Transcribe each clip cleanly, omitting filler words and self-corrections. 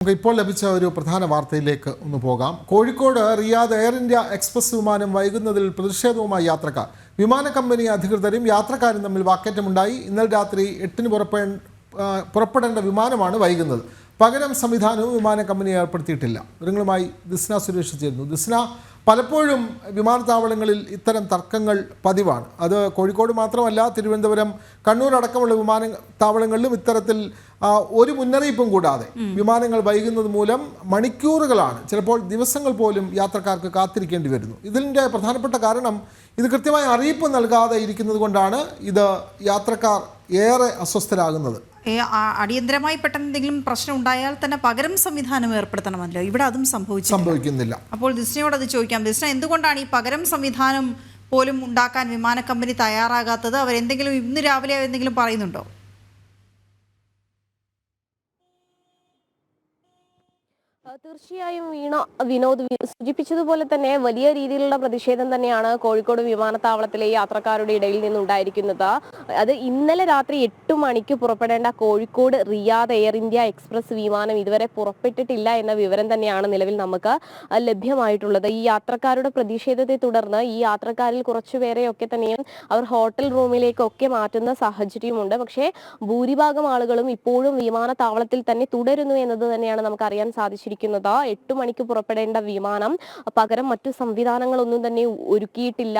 നമുക്ക് ഇപ്പോൾ ലഭിച്ച ഒരു പ്രധാന വാർത്തയിലേക്ക് ഒന്ന് പോകാം. Kozhikode Riyadh Air India Express വിമാനം വൈകുന്നതിൽ പ്രതിഷേധവുമായി യാത്രക്കാർ. വിമാന കമ്പനി അധികൃതരും യാത്രക്കാരും തമ്മിൽ വാക്കേറ്റമുണ്ടായി. ഇന്നലെ രാത്രി 8-ന് പുറപ്പെടേണ്ട വിമാനമാണ് വൈകുന്നത്. പകരം സംവിധാനവും വിമാന കമ്പനി ഏർപ്പെടുത്തിയിട്ടില്ല. വിവരങ്ങളുമായി ദിസ്ന സുരേഷ് ചേരുന്നു. ദിസ്ന, പലപ്പോഴും വിമാനത്താവളങ്ങളിൽ ഇത്തരം തർക്കങ്ങൾ പതിവാണ്. അത് കോഴിക്കോട് മാത്രമല്ല, തിരുവനന്തപുരം, കണ്ണൂർ അടക്കമുള്ള വിമാനത്താവളങ്ങളിലും ഇത്തരത്തിൽ ഒരു മുന്നറിയിപ്പും കൂടാതെ വിമാനങ്ങൾ വൈകുന്നത് മൂലം മണിക്കൂറുകളാണ്, ചിലപ്പോൾ ദിവസങ്ങൾ പോലും യാത്രക്കാർക്ക് കാത്തിരിക്കേണ്ടി വരുന്നു. ഇതിൻ്റെ പ്രധാനപ്പെട്ട കാരണം ഇത് കൃത്യമായ അറിയിപ്പ് നൽകാതെ ഇരിക്കുന്നത് കൊണ്ടാണ് ഇത് യാത്രക്കാർ ഏറെ അസ്വസ്ഥരാകുന്നത്. അടിയന്തരമായി പെട്ടെന്ന് എന്തെങ്കിലും പ്രശ്നം ഉണ്ടായാൽ തന്നെ പകരം സംവിധാനം ഏർപ്പെടുത്തണമല്ലോ. ഇവിടെ അതും സംഭവിക്കുന്നില്ല. അപ്പോൾ ദിസ്നയോട് അത് ചോദിക്കാം. ദിസ്ന, എന്തുകൊണ്ടാണ് ഈ പകരം സംവിധാനം പോലും ഉണ്ടാക്കാൻ വിമാന കമ്പനി തയ്യാറാകാത്തത്? അവരെന്തെങ്കിലും ഇന്ന് രാവിലെ എന്തെങ്കിലും പറയുന്നുണ്ടോ? തീർച്ചയായും വിനോദ് സൂചിപ്പിച്ചതുപോലെ തന്നെ വലിയ രീതിയിലുള്ള പ്രതിഷേധം തന്നെയാണ് കോഴിക്കോട് വിമാനത്താവളത്തിലെ യാത്രക്കാരുടെ ഇടയിൽ നിന്നുണ്ടായിരിക്കുന്നത്. അത് ഇന്നലെ രാത്രി 8 മണിക്ക് പുറപ്പെടേണ്ട Kozhikode Riyadh Air India Express വിമാനം ഇതുവരെ പുറപ്പെട്ടിട്ടില്ല എന്ന വിവരം തന്നെയാണ് നിലവിൽ നമുക്ക് ലഭ്യമായിട്ടുള്ളത്. ഈ യാത്രക്കാരുടെ പ്രതിഷേധത്തെ തുടർന്ന് ഈ യാത്രക്കാരിൽ കുറച്ചുപേരെയൊക്കെ തന്നെയും അവർ ഹോട്ടൽ റൂമിലേക്കൊക്കെ മാറ്റുന്ന സാഹചര്യമുണ്ട്. പക്ഷേ ഭൂരിഭാഗം ആളുകളും ഇപ്പോഴും വിമാനത്താവളത്തിൽ തന്നെ തുടരുന്നു എന്നത് തന്നെയാണ് നമുക്ക് അറിയാൻ സാധിച്ചിരിക്കുന്നത്. 8 മണിക്ക് പുറപ്പെടേണ്ട വിമാനം പകരം മറ്റു സംവിധാനങ്ങളൊന്നും തന്നെ ഒരുക്കിയിട്ടില്ല.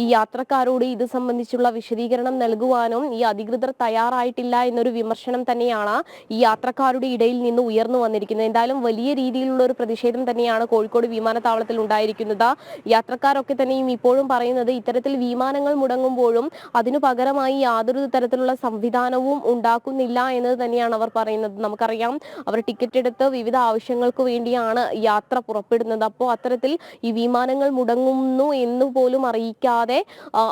ഈ യാത്രക്കാരോട് ഇത് സംബന്ധിച്ചുള്ള വിശദീകരണം നൽകുവാനും ഈ അധികൃതർ തയ്യാറായിട്ടില്ല എന്നൊരു വിമർശനം തന്നെയാണ് ഈ യാത്രക്കാരുടെ ഇടയിൽ നിന്ന് ഉയർന്നു വന്നിരിക്കുന്നത്. എന്തായാലും വലിയ രീതിയിലുള്ള ഒരു പ്രതിഷേധം തന്നെയാണ് കോഴിക്കോട് വിമാനത്താവളത്തിൽ ഉണ്ടായിരിക്കുന്നത്. യാത്രക്കാരൊക്കെ തന്നെയും ഇപ്പോഴും പറയുന്നത് ഇത്തരത്തിൽ വിമാനങ്ങൾ മുടങ്ങുമ്പോഴും അതിനു പകരമായി യാതൊരു തരത്തിലുള്ള സംവിധാനവും ഉണ്ടാക്കുന്നില്ല എന്നത് തന്നെയാണ് അവർ പറയുന്നത്. നമുക്കറിയാം, അവർ ടിക്കറ്റ് എടുത്ത് വിവിധ ആവശ്യങ്ങൾക്ക് വേണ്ടിയാണ് യാത്ര പുറപ്പെടുന്നത്. അപ്പോൾ അത്തരത്തിൽ ഈ വിമാനങ്ങൾ മുടങ്ങുന്നു എന്ന് പോലും അറിയിക്കാതെ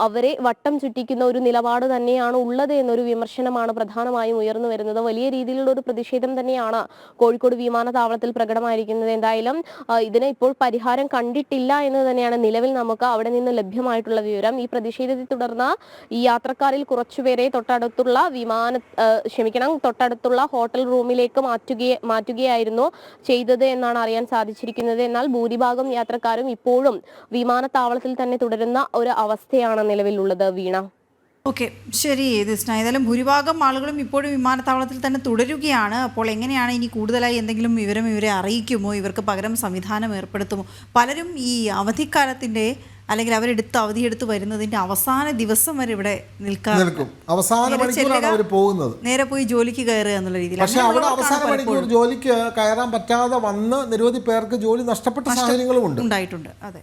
അവരെ വട്ടം ചുറ്റിക്കുന്ന ഒരു നിലപാട് തന്നെയാണ് ഉള്ളത് എന്നൊരു വിമർശനമാണ് പ്രധാനമായും ഉയർന്നു വരുന്നത്. വലിയ രീതിയിലുള്ള ഒരു പ്രതിഷേധം തന്നെയാണ് കോഴിക്കോട് വിമാനത്താവളത്തിൽ പ്രകടമായിരിക്കുന്നത്. എന്തായാലും ഇതിന് ഇപ്പോൾ പരിഹാരം കണ്ടിട്ടില്ല എന്ന് തന്നെയാണ് നിലവിൽ നമുക്ക് അവിടെ നിന്ന് ലഭ്യമായിട്ടുള്ള വിവരം. ഈ പ്രതിഷേധത്തെ തുടർന്ന് ഈ യാത്രക്കാരിൽ കുറച്ചുപേരെ തൊട്ടടുത്തുള്ള ഹോട്ടൽ റൂമിലേക്ക് മാറ്റുകയായിരുന്നു ചെയ്തത് എന്നാണ് അറിയാൻ സാധിച്ചിരിക്കുന്നത്. എന്നാൽ ഭൂരിഭാഗം യാത്രക്കാരും ഇപ്പോഴും വിമാനത്താവളത്തിൽ തന്നെ തുടരുന്ന ഒരു അവസ്ഥയാണ് നിലവിലുള്ളത്. വീണ, ഓക്കെ, ശരി ദിസ്ന. ഏതായാലും ഭൂരിഭാഗം ആളുകളും ഇപ്പോഴും വിമാനത്താവളത്തിൽ തന്നെ തുടരുകയാണ്. അപ്പോൾ എങ്ങനെയാണ് ഇനി കൂടുതലായി എന്തെങ്കിലും വിവരം ഇവരെ അറിയിക്കുമോ? ഇവർക്ക് പകരം സംവിധാനം ഏർപ്പെടുത്തുമോ? പലരും ഈ അവധിക്കാലത്തിൻ്റെ അല്ലെങ്കിൽ അവരെടുത്ത് അവധിയെടുത്ത് വരുന്നതിൻ്റെ അവസാന ദിവസം വരെ ഇവിടെ നിൽക്കും. നേരെ പോയി ജോലിക്ക് കയറുക എന്നുള്ള രീതിയിൽ. പക്ഷേ അവിടെ അവസാന മണിക്കൂർ ജോലിക്ക് കയറാൻ പറ്റാതെ വന്ന് നിരവധി പേർക്ക് ജോലി നഷ്ടപ്പെട്ട സാഹചര്യങ്ങളും ഉണ്ടായിട്ടുണ്ട്. അതെ.